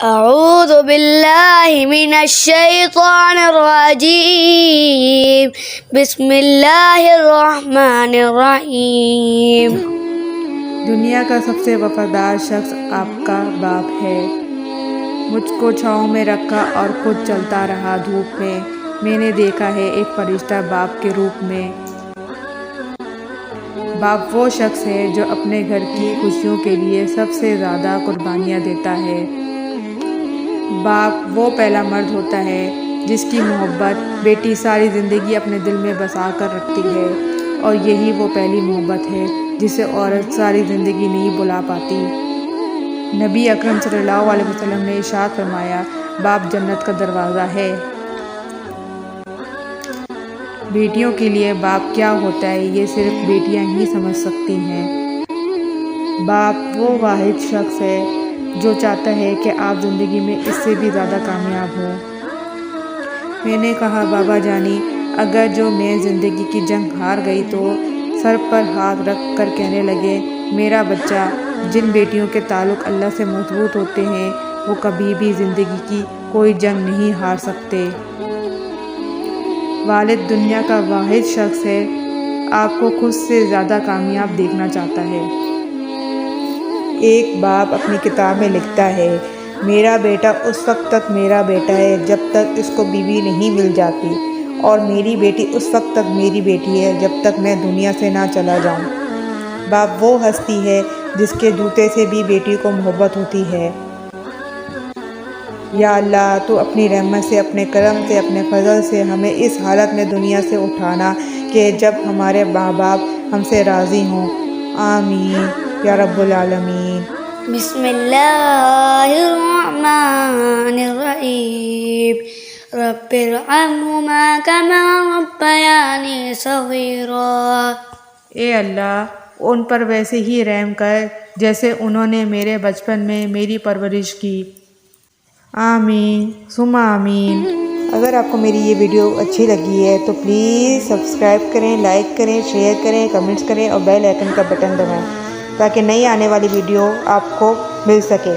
اعوذ باللہ من الشیطان الرجیم بسم اللہ الرحمن الرحیم۔ دنیا کا سب سے وفادار شخص آپ کا باپ ہے۔ مجھ کو چھاؤں میں رکھا اور خود چلتا رہا دھوپ میں۔ میں نے دیکھا ہے ایک فرشتہ باپ کے روپ میں۔ باپ وہ شخص ہے جو اپنے گھر کی خوشیوں کے لیے سب سے زیادہ قربانیاں دیتا ہے۔ باپ وہ پہلا مرد ہوتا ہے جس کی محبت بیٹی ساری زندگی اپنے دل میں بسا کر رکھتی ہے، اور یہی وہ پہلی محبت ہے جسے عورت ساری زندگی نہیں بھلا پاتی۔ نبی اکرم صلی اللہ علیہ وسلم نے ارشاد فرمایا، باپ جنت کا دروازہ ہے۔ بیٹیوں کے لیے باپ کیا ہوتا ہے یہ صرف بیٹیاں ہی سمجھ سکتی ہیں۔ باپ وہ واحد شخص ہے جو چاہتا ہے کہ آپ زندگی میں اس سے بھی زیادہ کامیاب ہوں۔ میں نے کہا، بابا جانی، اگر جو میں زندگی کی جنگ ہار گئی تو سر پر ہاتھ رکھ کر کہنے لگے، میرا بچہ، جن بیٹیوں کے تعلق اللہ سے مضبوط ہوتے ہیں وہ کبھی بھی زندگی کی کوئی جنگ نہیں ہار سکتے۔ والد دنیا کا واحد شخص ہے، آپ کو خود سے زیادہ کامیاب دیکھنا چاہتا ہے۔ ایک باپ اپنی کتاب میں لکھتا ہے، میرا بیٹا اس وقت تک میرا بیٹا ہے جب تک اس کو بیوی نہیں مل جاتی، اور میری بیٹی اس وقت تک میری بیٹی ہے جب تک میں دنیا سے نہ چلا جاؤں۔ باپ وہ ہستی ہے جس کے جوتے سے بھی بیٹی کو محبت ہوتی ہے۔ یا اللہ، تو اپنی رحمت سے، اپنے کرم سے، اپنے فضل سے ہمیں اس حالت میں دنیا سے اٹھانا کہ جب ہمارے ماں باپ ہم سے راضی ہوں۔ آمین یا رب العالمین۔ بسم اللہ الرحمن الرحیم رب ارحمہما کما ربیانی صغیرا۔ اے اللہ، ان پر ویسے ہی رحم کر جیسے انہوں نے میرے بچپن میں میری پرورش کی۔ آمین ثم آمین۔ اگر آپ کو میری یہ ویڈیو اچھی لگی ہے تو پلیز سبسکرائب کریں، لائک کریں، شیئر کریں، کمنٹس کریں اور بیل آئیکن کا بٹن دبائیں تاکہ نئی آنے والی ویڈیو آپ کو مل سکے۔